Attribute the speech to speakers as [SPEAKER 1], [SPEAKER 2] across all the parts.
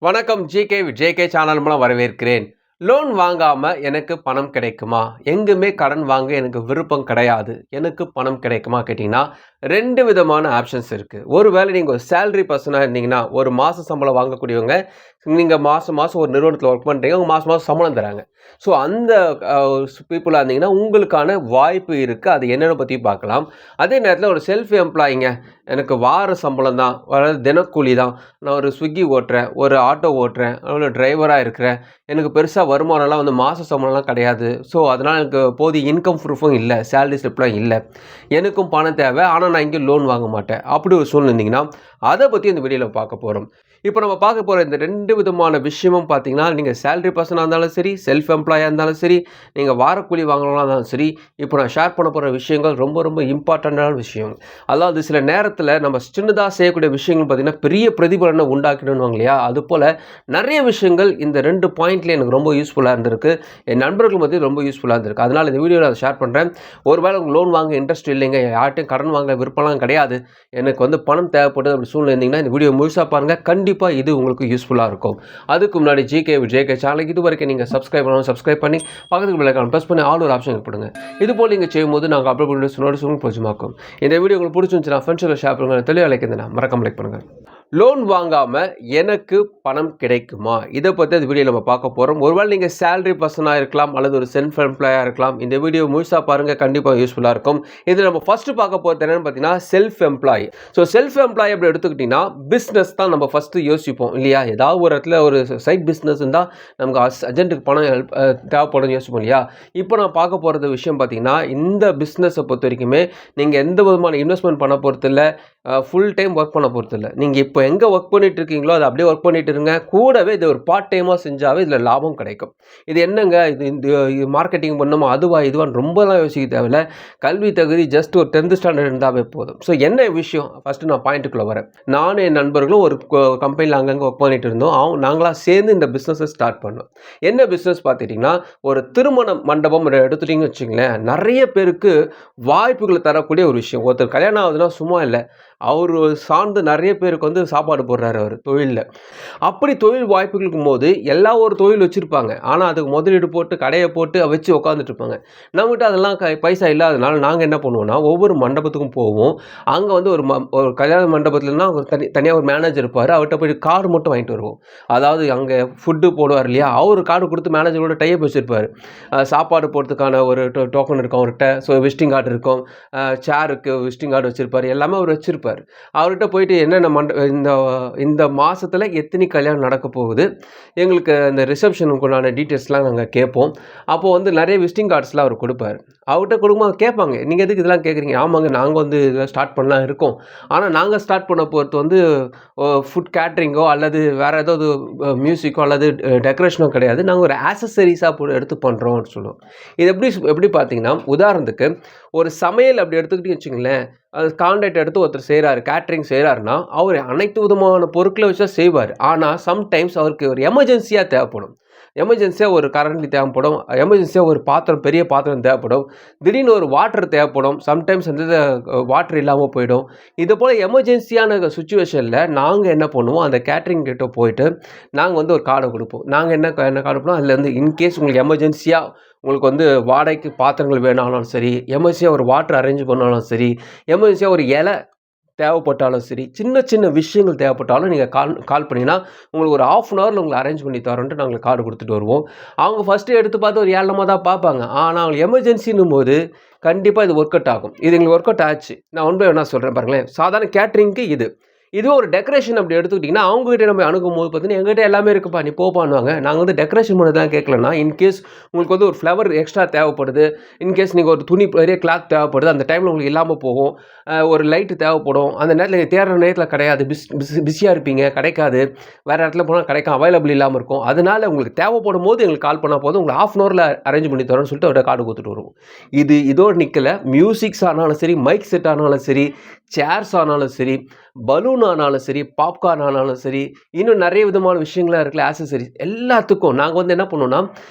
[SPEAKER 1] வணக்கம் JK channel மூலம் வரவேற்கிறேன். லோன் வாங்காம எனக்கு பணம் கிடைக்குமா? எங்குமே கடன் வாங்க எனக்கு விருப்பம் கிடையாது. எனக்கு பணம் கிடைக்குமா கேட்டீங்கன்னா, 2 விதமான ஆப்ஷன்ஸ் இருக்கு. ஒருவேளை நீங்க ஒரு சேலரி பெர்சனா இருந்தீங்கன்னா, ஒரு மாச சம்பளம் வாங்கக்கூடியவங்க, நீங்க மாசம் மாசம் ஒரு நிறுவனத்தில ஒர்க் பண்றீங்க. உங்க மாசம் மாசம் சம்பளம் தராங்க. ஸோ அந்த அ பீப்பிளா இருந்தீங்கன்னா, உங்களுக்கான வாய்ப்பு இருக்கு. அது என்னன்னு பத்தி பார்க்கலாம். அதே நேரத்தில ஒரு செல்ஃப் எம்ப்ளாயிங்க. எனக்கு வார சம்பளம் தான், அதாவது தினக்கூலி தான். நான் ஒரு ஸ்விக்கி ஓட்டுறேன், ஒரு ஆட்டோ ஓட்டுறேன், ஒரு டிரைவரா இருக்கிறேன். எனக்கு பெருசா வருமானம்லாம் மாச சம்பளம்லாம் கிடையாது. ஸோ, அதனால எனக்கு போதிய இன்கம் ப்ரூஃபும் இல்ல. சேலரி ஸ்லிப்லாம் இல்ல. எனக்கும் பணம் தேவை. ஆனா, நான் எங்கேயும் லோன் வாங்க மாட்டேன். அப்படி ஒரு சூழ்நிலை இருந்தீங்கன்னா, அத பத்தி இந்த வீடியோல பார்க்க போறோம். இப்ப நம்ம பார்க்க போற இந்த 2 விதமான விஷயமும் பார்த்தீங்கன்னா, நீங்க சேலரி பெர்சனா இருந்தாலும் சரி, செல்ஃப் எம்ப்ளாயா இருந்தாலும் சரி, நீங்க வாரக்கூலி வாங்குறவங்களா இருந்தாலும் சரி, இப்ப நான் ஷேர் பண்ண போற விஷயங்கள் ரொம்ப ரொம்ப இம்பார்ட்டன்டான விஷயம். அதாவது சில நேரத்தில நம்ம சின்னதா செய்யக்கூடிய விஷயங்கள் பார்த்தீங்கன்னா, பெரிய பிரதிபலன உண்டாக்கிடும்னுவாங்க இல்லையா? அதுபோல நெறைய விஷயங்கள் இந்த 2 பாயிண்ட்ல எனக்கு ரொம்ப யூஸ்ஃபுல்லா இருந்திருக்கு. என் நண்பர்கள் மத்தியில ரொம்ப யூஸ்ஃபுல்லா இருந்திருக்கு. அதனால இந்த வீடியோல அத ஷேர் பண்றேன். ஒருவேளை உங்களுக்கு லோன் வாங்க இன்ட்ரெஸ்ட் இல்லைங்க, யார்ட்டயும் கடன் வாங்க விருப்பம்லாம் கிடையாது. எனக்கு பணம் தேவைப்படுது அப்படி சூழ்நிலை இருந்தீங்கன்னா, இந்த வீடியோ முழுசா பாருங்க. கண்டிப்பா இது உங்களுக்கு யூஸ்ஃபுல்லா இருக்கும். அதுக்கு முன்னாடி ஜேகே சேனலுக்கு இதுவரைக்கும் நீங்க சப்ஸ்கிரைப் பண்ணாலும் சப்ஸ்கிரைப் பண்ணி, பக்கத்துக்கு பெல் ஐகான் பிரஸ் பண்ணி ஆல் ஒரு ஆப்ஷன் போடுங்க. இதுபோல நீங்க செய்யும்போது நாங்க அப்லோட் பண்ண நோட்டிஃபிகேஷன் பிரயோஜனமாக்கும். இந்த வீடியோ உங்களுக்கு பிடிச்சிருந்துச்சுன்னா ஃப்ரெண்ட்ஸோட ஷேர் பண்ணுங்க. தெளிவா லைக் இருந்தா மறக்காம லைக் பண்ணுங்க. லோன் வாங்காம எனக்கு பணம் கிடைக்குமா? இத பத்தி இந்த வீடியோல நம்ம பார்க்க போறோம். ஒருவேளை நீங்க சேலரி பெர்சனா இருக்கலாம் அல்லது ஒரு செல்ஃப் எம்ப்ளாயா இருக்கலாம். இந்த வீடியோ முழுசா பாருங்க. கண்டிப்பா யூஸ்ஃபுல்லா இருக்கும். இதுல நம்ம ஃபர்ஸ்ட் பார்க்க போறது என்னன்னு பார்த்தீங்கன்னா, self employee. So self employee அப்படி எடுத்துக்கிட்டீங்கன்னா, பிசினஸ் தான் நம்ம ஃபர்ஸ்ட் யோசிப்போம் இல்லையா? ஏதாவது ஒரு இடத்துல ஒரு சைட் பிசினஸ் இருந்தா நமக்கு அர்ஜென்ட்டுக்கு பணம் தேவைப்படும்னு யோசிப்போம் இல்லையா? இப்போ நான் பார்க்க போறது விஷயம் பார்த்தீங்கன்னா, இந்த பிசினஸ பொறுத்தவரைக்குமே நீங்க எந்த விதமான இன்வெஸ்ட்மென்ட் பண்ண போறதில்ல. ஃபுல் டைம் ஒர்க் பண்ண போறதில்ல. நீங்க இப்போ எங்க ஒர்க் பண்ணிட்டு இருக்கீங்களோ, அத அப்படியே ஒர்க் பண்ணிட்டு இருங்க. கூடவே இது ஒரு பார்ட் டைமா செஞ்சாவே இதுல லாபம் கிடைக்கும். இது என்னங்க இது இந்த மார்க்கெட்டிங் பண்ணணுமா? அதுவா? இதுவான்னு ரொம்பலாம் யோசிக்க தேவையில்ல. கல்வி தகுதி ஜஸ்ட் ஒரு 10th ஸ்டாண்டர்ட் இருந்தாவே போதும். ஸோ என்ன விஷயம்? ஃபர்ஸ்ட் நான் பாயிண்ட்டுக்குள்ள வரேன். நானும் என் நண்பர்களும் ஒரு கம்பெனில அங்கங்க ஒர்க் பண்ணிட்டு இருந்தோம். நாங்களா சேர்ந்து இந்த பிசினஸ ஸ்டார்ட் பண்ணோம். என்ன பிசினஸ் பார்த்துட்டீங்கன்னா, ஒரு திருமண மண்டபம் எடுத்துட்டீங்கன்னு வச்சுக்கங்களேன், நெறைய பேருக்கு வாய்ப்புகள தரக்கூடிய ஒரு விஷயம். ஒருத்தர் கல்யாணம் ஆகுதுன்னா சும்மா இல்ல. அவரு சார்ந்து நெறைய பேருக்கு சாப்பாடு போடுறாரு அவரு தொழில்ல. அப்படி தொழில் வாய்ப்புகள் இருக்கும்போது, எல்லா ஒரு தொழில் வச்சிருப்பாங்க. ஆனா, அதுக்கு முதலீடு போட்டு, கடைய போட்டு வச்சு உட்காந்துட்டு இருப்பாங்க. நம்மகிட்ட அதெல்லாம் பைசா இல்லாதனால நாங்க என்ன பண்ணுவோம்னா, ஒவ்வொரு மண்டபத்துக்கும் போவோம். அங்க ஒரு கல்யாண மண்டபத்துலனா தனியா ஒரு மேனேஜர் இருப்பாரு. அவர்ட்ட போய் கார்டு மட்டும் வாங்கிட்டு வருவோம். அதாவது அங்க ஃபுட்டு போடுவார் இல்லையா? அவரு கார்டு குடுத்து மேனேஜரோட டை அப் வச்சிருப்பாரு. சாப்பாடு போடுறதுக்கான ஒரு டோக்கன் இருக்கும் அவர்ட்ட. ஸோ விசிட்டிங் கார்டு இருக்கும். சேருக்கு விசிட்டிங் கார்டு வச்சிருப்பாரு. எல்லாமே அவரு வச்சிருப்பாரு. அவர்கிட்ட போயிட்டு என்னென்ன இந்த இந்த மாசத்துல எத்தனை கல்யாணம் நடக்க போகுது, எங்களுக்கு அந்த ரிசப்ஷனுக்கு உண்டான டீட்டெயில்ஸ்லாம் நாங்க கேட்போம். அப்போ நெறைய விசிட்டிங் கார்ட்ஸ்லாம் அவர் குடுப்பாரு. அவர்ட்ட குடுக்கும்போது கேட்பாங்க, "நீங்க எதுக்கு இதெல்லாம் கேட்குறீங்க?" "ஆமாங்க, நாங்க இதெல்லாம் ஸ்டார்ட் பண்ணலாம் இருக்கோம். ஆனா நாங்க ஸ்டார்ட் பண்ண போறது ஃபுட் கேட்டரிங்கோ அல்லது வேற ஏதாவது மியூசிக்கோ அல்லது டெக்கரேஷனோ கிடையாது. நாங்க ஒரு ஆக்சஸரீஸா எடுத்து பண்றோம்னு சொல்லுவோம். இது எப்படி பார்த்தீங்கன்னா, உதாரணத்துக்கு ஒரு சமையல் அப்படி எடுத்துக்கிட்டீங்கன்னு வச்சுக்கங்களேன், அது கான்ட்ராக்ட் எடுத்து ஒருத்தர் செய்றாரு, கேட்டரிங் செய்றாருன்னா, அவரு அனைத்து விதமான பொருட்கள வச்சு தான் செய்வாரு. ஆனா, சம்டைம்ஸ் அவருக்கு ஒரு எமர்ஜென்சியா தேவைப்படும். எமர்ஜென்சியா ஒரு கரண்டி தேவைப்படும். எமர்ஜென்சியா ஒரு பாத்திரம், பெரிய பாத்திரம் தேவைப்படும். திடீர்னு ஒரு வாட்டர் தேவைப்படும். சம்டைம்ஸ் வாட்டர் இல்லாம போயிடும். இதுபோல எமர்ஜென்சியான சிச்சுவேஷன்ல நாங்க என்ன பண்ணுவோம், அந்த கேட்டரிங் கிட்ட போயிட்டு, நாங்க ஒரு கார்ட குடுப்போம். நாங்க என்ன என்ன கார்டு குடுப்போம், அதுல இன்கேஸ் உங்களுக்கு எமர்ஜென்சியா உங்களுக்கு வாடகைக்கு பாத்திரங்கள் வேணாலும் சரி, எமர்ஜென்சியா ஒரு வாட்டர் அரேஞ்ச் பண்ணாலும் சரி, எமர்ஜென்சியா ஒரு தேவைப்பட்டாலும் சரி, சின்ன சின்ன விஷயங்கள் தேவைப்பட்டாலும் நீங்க கால் கால் பண்ணீங்கன்னா, உங்களுக்கு ஒரு 1/2 அன் ஹவர்ல உங்களுக்கு அரேஞ்ச் பண்ணி தரோன்ட்டு நாங்க கார்டு குடுத்துட்டு வருவோம். அவங்க ஃபர்ஸ்ட்டு எடுத்து பார்த்து ஒரு ஏளனமா தான் பார்ப்பாங்க. ஆனா, அவங்களுக்கு எமர்ஜென்சின்னும்போது கண்டிப்பா இது ஒர்க் அவுட் ஆகும். இது எங்களுக்கு ஒர்க் அவுட் ஆச்சு. நான் ஒன் பை ஒன்னா சொல்றேன் பாருங்களேன். சாதாரண கேட்டரிங்க்கு இது. இதுவே ஒரு டெக்கரேஷன் அப்படி எடுத்துக்கிட்டீங்கன்னா, அவங்ககிட்ட நம்ம அணுகும்போது பார்த்தீங்கன்னா, எங்ககிட்ட எல்லாமே இருக்குப்பா நீ போப்பான்னுவாங்க. நாங்க டெக்கரேஷன் பண்ண தான் கேட்கலன்னா, இன்கேஸ் உங்களுக்கு ஒரு ஃப்ளவர் எக்ஸ்ட்ரா தேவைப்படுது. இன்கேஸ் நீங்க ஒரு துணி பெரிய கிளாத் தேவைப்படுது. அந்த டைம்ல உங்களுக்கு இல்லாம போகும். ஒரு லைட் தேவைப்படும். அந்த நேரத்துல நீங்க தேடுற நேரத்துல கிடையாது. பிஸியா இருப்பீங்க. கிடைக்காது. வேற இடத்துல போனா கிடைக்கும். அவைலபிள் இல்லாம இருக்கும். அதனால உங்களுக்கு தேவைப்படும்போது எங்களுக்கு கால் பண்ணா போதும். உங்களுக்கு 1/2 அன் ஹவர்ல அரேஞ்ச் பண்ணி தரோம்னு சொல்லிட்டு அவர்ட்ட கார்டு குடுத்துட்டு வருவோம். இதோட நிக்கல. மியூசிக்ஸ் ஆனாலும் சரி, மைக் செட் ஆனாலும் சரி, சேர்ஸ் ஆனாலும் சரி, பலூன் ஆனாலும் சரி, பாப்கார்ன் ஆனாலும் சரி, இன்னும் நிறைய விதமான விஷயங்களா இருக்குல்ல ஆக்சஸரீஸ் எல்லாத்துக்கும் நாங்க வந்து என்ன பண்ணுவோம்னா,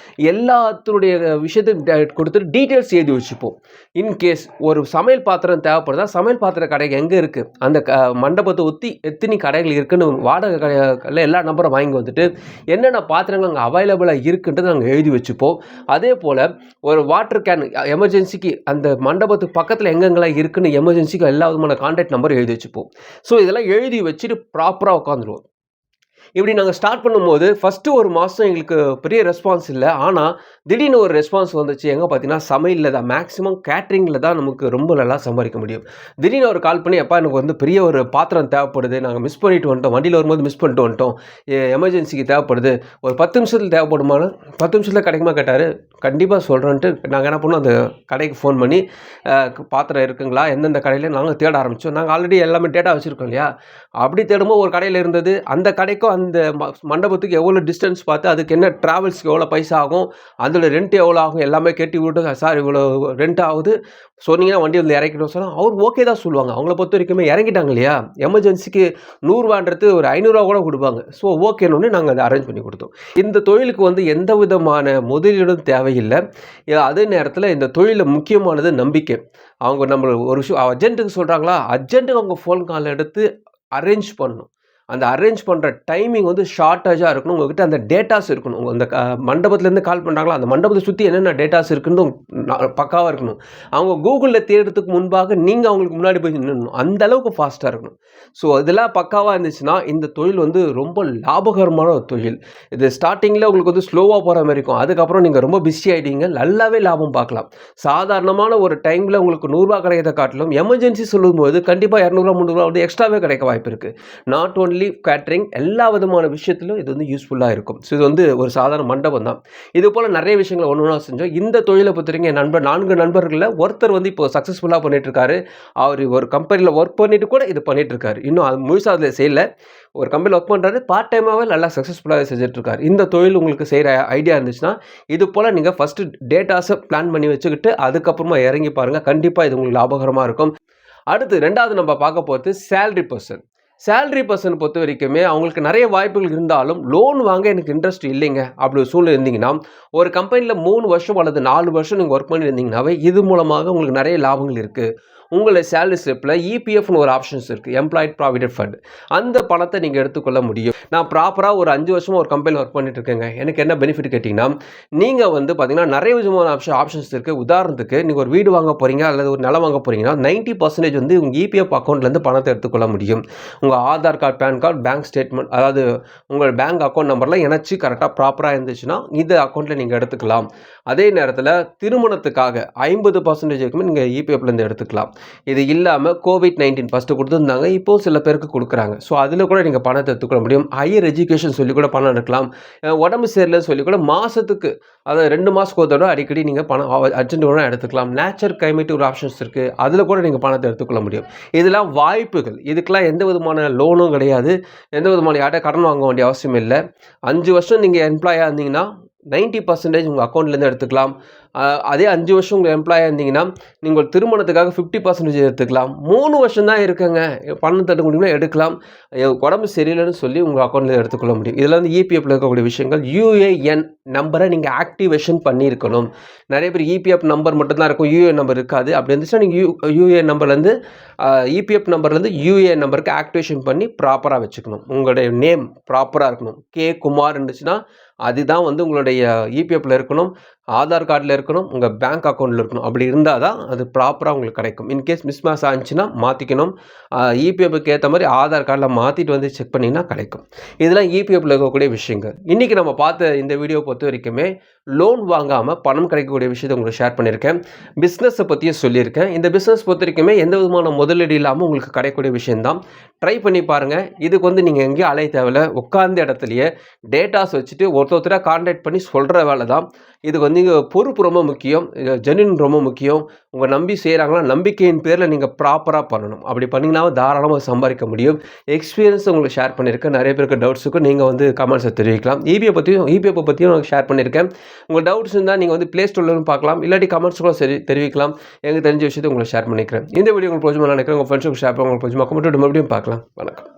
[SPEAKER 1] எல்லாத்துடைய விஷயத்தையும் குடுத்துட்டு டீட்டெயில்ஸ் எழுதி வச்சுப்போம். இன்கேஸ் ஒரு சமையல் பாத்திரம் தேவைப்படுதா, சமையல் பாத்திர கடை எங்க இருக்கு? அந்த மண்டபத்த ஒத்தி எத்தினி கடைகள் இருக்குன்னு வாடகை கடையில எல்லா நம்பரும் வாங்கி வந்துட்டு, என்னென்ன பாத்திரங்கள் அங்க அவைலபிளா இருக்குன்றத நாங்க எழுதி வச்சுப்போம். அதேபோல ஒரு வாட்டர் கேன் எமர்ஜென்சிக்கு அந்த மண்டபத்துக்கு பக்கத்துல எங்கெங்கலாம் இருக்குன்னு எமர்ஜென்சிக்கு எல்லா விதமான கான்டாக்ட் நம்பரும் எழுதி வச்சுப்போம். ஸோ இதெல்லாம் எழுதி வச்சுட்டு ப்ராப்பரா உட்காந்துருவோம். இப்படி நாங்க ஸ்டார்ட் பண்ணும்போது, ஃபர்ஸ்ட்டு 1 மாசம் எங்களுக்கு பெரிய ரெஸ்பான்ஸ் இல்ல. ஆனா, திடீர்னு ஒரு ரெஸ்பான்ஸ் வந்துச்சு. எங்க பார்த்தீங்கன்னா, சமையல்ல தான். மேக்ஸிமம் கேட்டரிங்ல தான் நமக்கு ரொம்ப நல்லா சம்பாதிக்க முடியும். திடீர்னு ஒரு கால் பண்ணி, "அப்பா எனக்கு வந்து பெரிய ஒரு பாத்திரம் தேவைப்படுது. நாங்க மிஸ் பண்ணிட்டு வந்துட்டோம். வண்டியில வரும்போது மிஸ் பண்ணிட்டு வந்துட்டோம். எமர்ஜென்சிக்கு தேவைப்படுது. ஒரு 10 நிமிஷத்துல தேவைப்படுமான்னு?" 10 நிமிஷத்துல கிடைக்குமா கேட்டாரு. கண்டிப்பா சொல்றேன்ட்டு நாங்க என்ன பண்ணோம், அந்த கடைக்கு ஃபோன் பண்ணி, பாத்திரம் இருக்குங்களா? எந்தெந்த கடையில நாங்க தேட ஆரம்பிச்சோம். நாங்க ஆல்ரெடி எல்லாமே டேட்டா வச்சிருக்கோம் இல்லையா? அப்படி தேடும்போது ஒரு கடையில இருந்தது. அந்த கடைக்கும் அந்த மண்டபத்துக்கு எவ்வளோ டிஸ்டன்ஸ் பார்த்து, அதுக்கு என்ன டிராவல்ஸ்க்கு எவ்வளோ பைசா ஆகும், அதோட ரெண்ட் எவ்வளோ ஆகும் எல்லாமே கேட்டு விட்டு, "சார் இவ்வளோ ரெண்ட் ஆகுது. சொன்னீங்கன்னா வண்டி வந்து இறக்கிடுவோம்" சொன்னா, அவர் ஓகே தான் சொல்லுவாங்க. அவங்கள பொறுத்த வரைக்குமே இறங்கிட்டாங்க இல்லையா? எமர்ஜென்சிக்கு ரூ. 100 ஒரு ரூ. 500 கூட குடுப்பாங்க. ஸோ ஓகேன்னோனே நாங்க அத அரேஞ்ச் பண்ணி குடுத்தோம். இந்த தொழிலுக்கு வந்து எந்த விதமான முதலீடும் தேவையில்ல. அதே நேரத்தில இந்த தொழில்ல முக்கியமானது நம்பிக்கை. அவங்க நம்மள ஒரு விஷயம் அர்ஜென்ட்டுக்கு சொல்றாங்களா, அர்ஜென்ட்டுக்கு அவங்க ஃபோன் கால் எடுத்து அரேஞ்ச் பண்ணணும். அந்த அரேஞ்ச் பண்ற டைமிங் வந்து ஷார்ட்டேஜா இருக்கணும். உங்ககிட்ட அந்த டேட்டாஸ் இருக்கணும். அந்த மண்டபத்திலேருந்து கால் பண்றாங்களா, அந்த மண்டபத்த சுத்தி என்னென்ன டேட்டாஸ் இருக்குன்னு பக்காவா இருக்கணும். அவங்க கூகுள்ல தேடுறதுக்கு முன்பாக நீங்க அவங்களுக்கு முன்னாடி போய் நின்னணும். அந்த அளவுக்கு ஃபாஸ்ட்டா இருக்கணும். ஸோ இதெல்லாம் பக்காவா இருந்துச்சுன்னா, இந்த தொழில் வந்து ரொம்ப லாபகரமான ஒரு தொழில். இது ஸ்டார்ட்டிங்ல உங்களுக்கு வந்து ஸ்லோவா போற மாரி இருக்கும். அதுக்கப்புறம் நீங்க ரொம்ப பிஸி ஆயிட்டீங்க. நல்லாவே லாபம் பார்க்கலாம். சாதாரணமான ஒரு டைம்ல உங்களுக்கு ரூ. 100 கிடைக்கிறத காட்டிலும் எமர்ஜென்சி சொல்லும்போது கண்டிப்பா ரூ. 200 ரூ. 300 வந்து எக்ஸ்ட்ராவே கிடைக்க வாய்ப்பு இருக்கு. நாட் ஒன்லி கேட்டரிங், எல்லா விதமான விஷயத்திலும் இது வந்து யூஸ்ஃபுல்லா இருக்கும். ஸோ இது வந்து ஒரு சாதாரண மண்டபம் தான். இது போல நிறைய விஷயங்கள ஒண்ணு ஒண்ணா செஞ்சோம். இந்த தொழில பொறுத்தவரைக்கும் என் நண்பர் 4 நண்பர்கள்ல ஒருத்தர் வந்து இப்போ சக்சஸ்ஃபுல்லா பண்ணிட்டு இருக்காரு. அவரு ஒரு கம்பெனில வொர்க் பண்ணிட்டு கூட இது பண்ணிட்டு இருக்காரு. இன்னும் அது முழுசா அதுல செய்யல. ஒரு கம்பெனில வொர்க் பண்றாரு. பார்ட் டைமாவே நல்லா சக்சஸ்ஃபுல்லாவே செஞ்சுட்டு இருக்காரு. இந்த தொழில் உங்களுக்கு செய்ற ஐடியா இருந்துச்சுன்னா, இது போல நீங்க ஃபர்ஸ்ட் டேட்டாஸ பிளான் பண்ணி வச்சுக்கிட்டு, அதுக்கப்புறமா இறங்கி பாருங்க. கண்டிப்பா இது உங்களுக்கு லாபகரமா இருக்கும். அடுத்து 2வது நம்ம பார்க்க போறது சேலரி பெர்சன். சேலரி பெர்சன் பொறுத்த வரைக்குமே அவங்களுக்கு நிறைய வாய்ப்புகள் இருந்தாலும், லோன் வாங்க எனக்கு இன்ட்ரெஸ்ட் இல்லைங்க அப்படி ஒரு சூழ்நிலை இருந்தீங்கன்னா, ஒரு கம்பெனில 3 வருஷம் அல்லது 4 வருஷம் நீங்க வொர்க் பண்ணியிருந்தீங்கன்னாவே, இது மூலமாக உங்களுக்கு நிறைய லாபங்கள் இருக்கு. உங்கள சேலரி ஸ்லிப்ல இபிஎஃப்னு ஒரு ஆப்ஷன்ஸ் இருக்கு. Employed provident fund. அந்த பணத்த நீங்க எடுத்துக்கொள்ள முடியும். நான் ப்ராப்பரா ஒரு 5 வருஷமா ஒரு கம்பெனில வொர்க் பண்ணிட்டு இருக்கேங்க. எனக்கு என்ன பெனிஃபிட் கேட்டீங்கன்னா, நீங்க வந்து பார்த்தீங்கன்னா, நிறைய விதமான ஆப்ஷன்ஸ் இருக்கு. உதாரணத்துக்கு நீங்க ஒரு வீடு வாங்க போறீங்க அல்லது ஒரு நிலம் வாங்க போறீங்கன்னா, 90% வந்து உங்க இபிஎஃப் அக்கவுண்ட்லேருந்து பணத்த எடுத்துக்கொள்ள முடியும். உங்க Aadhaar card, PAN card, bank statement, அதாவது உங்க பேங்க் அக்கவுண்ட் நம்பர்லாம் இணைச்சு கரெக்ட்டா ப்ராப்பரா இருந்துச்சுன்னா, இந்த அக்கவுண்ட்ல நீங்க எடுத்துக்கலாம். அதே நேரத்தில திருமணத்துக்காக 50% வரைக்குமே நீங்க இபிஎஃப்லேருந்து எடுத்துக்கலாம். இது இல்லாம கோவிட்-19 ஃபர்ஸ்ட் குடுத்திருந்தாங்க. இப்போ சில பேருக்கு குடுக்குறாங்க. ஸோ அதில கூட நீங்க பணத்த எடுத்துக்கொள்ள முடியும். ஹையர் எஜுகேஷன் சொல்லி கூட பணம் எடுக்கலாம். உடம்பு சரியில்லன்னு சொல்லி கூட மாசத்துக்கு, அதாவது 2 மாசத்துக்கு ஒரு தடவ அடிக்கடி நீங்க பணம் அர்ஜென்ட் வேணா எடுத்துக்கலாம். நேச்சர் கிளைமேட் ஒரு ஆப்ஷன்ஸ் இருக்கு. அதில கூட நீங்க பணத்த எடுத்துக்கொள்ள முடியும். இதெல்லாம் வாய்ப்புகள். இதுக்கெல்லாம் எந்த விதமான லோனும் கிடையாது. எந்த விதமான யார்ட்ட கடன் வாங்க வேண்டிய அவசியம் இல்ல. 5 வருஷம் நீங்க எம்ப்ளாயா இருந்தீங்கன்னா, 90% உங்க அக்கவுண்ட்லேருந்து எடுத்துக்கலாம். அதே 5 வருஷம் உங்க எம்ப்ளாயா இருந்தீங்கன்னா, நீங்க திருமணத்துக்காக 50% எடுத்துக்கலாம். 3 வருஷம் தான் இருக்குங்க. பணம் தட்ட முடியும்னா எடுக்கலாம். உடம்பு சரியில்லைன்னு சொல்லி உங்க அக்கவுண்ட்ல எடுத்துக்கொள்ள முடியும். இதில வந்து இபிஎஃப்ல இருக்கக்கூடிய விஷயங்கள், யுஏஎன் நம்பர நீங்க ஆக்டிவேஷன் பண்ணியிருக்கணும். நிறைய பேர் இபிஎஃப் நம்பர் மட்டும் தான் இருக்கும். யுஏஎன் நம்பர் இருக்காது. அப்படி இருந்துச்சுன்னா நீங்க யுஏஎன் நம்பர்லேருந்து இபிஎஃப் நம்பர்லேருந்து யுஏஎன் நம்பருக்கு ஆக்டிவேஷன் பண்ணி ப்ராப்பரா வச்சுக்கணும். உங்களுடைய நேம் ப்ராப்பரா இருக்கணும். கே. குமார் இருந்துச்சுன்னா, அதுதான் வந்து உங்களுடைய இபிஎஃப்ல இருக்கணும். ஆதார் கார்டுல இருக்கணும். உங்க பேங்க் அக்கவுண்ட்ல இருக்கணும். அப்படி இருந்தா தான் அது ப்ராப்பரா உங்களுக்கு கிடைக்கும். இன்கேஸ் மிஸ்மேட்ச் ஆச்சுன்னா மாத்திக்கணும். இபிஎஃப்க்கு ஏத்த மாரி ஆதார் கார்டுல மாத்திட்டு வந்து செக் பண்ணீங்கன்னா கிடைக்கும். இதெல்லாம் இபிஎஃப்ல இருக்கக்கூடிய விஷயங்கள். இன்னைக்கு நம்ம பார்த்த இந்த வீடியோ பொறுத்த வரைக்குமே, லோன் வாங்காம பணம் கிடைக்கக்கூடிய விஷயத்த உங்களுக்கு ஷேர் பண்ணியிருக்கேன். பிசினஸ பத்தியும் சொல்லியிருக்கேன். இந்த பிசினஸ் பொறுத்த வரைக்குமே எந்த விதமான முதலீடு இல்லாம உங்களுக்கு கிடைக்கக்கூடிய விஷயம் தான். ட்ரை பண்ணி பாருங்க. இதுக்கு வந்து நீங்க எங்கேயும் அலைய தேவையில்ல. உட்கார்ந்த இடத்துலயே டேட்டாஸ் வச்சுட்டு ஒருத்தரா கான்டாக்ட் பண்ணி சொல்ற வேலை தான். இதுக்கு வந்து பொறுப்பு ரொம்ப முக்கியம். ஜென்யூன் ரொம்ப முக்கியம். உங்க நம்பி செய்றாங்களா, நம்பிக்கையின் பேர்ல நீங்க ப்ராப்பரா பண்ணணும். அப்படி பண்ணீங்கன்னா தாராளமா சம்பாதிக்க முடியும். எக்ஸ்பீரியன்ஸ் உங்களுக்கு ஷேர் பண்ணியிருக்கேன். நிறைய பேருக்கு டவுட்ஸுக்கு நீங்க வந்து கமெண்ட்ஸை தெரிவிக்கலாம். இபிஎஃப் பத்தியும் நான் ஷேர் பண்ணியிருக்கேன். உங்கள் டவுட்ஸ் இருந்தால் நீங்கள் வந்து ப்ளே ஸ்டோர்ல பார்க்கலாம், இல்லாட்டி கமெண்ட்ஸ் கூட சரி தெரிவிக்கலாம். எனக்கு தெரிஞ்ச விஷயத்தை உங்களை ஷேர் பண்ணிக்கிறேன். இந்த வீடியோ உங்களுக்கு பிடிச்சமா நினைக்கிறேன். உங்கள் ஃப்ரெண்ட்ஸுக்கு ஷேர் பண்ண உங்களுக்கு பிடிச்சமா கமெண்ட் மறுபடியும் பார்க்கலாம். வணக்கம்.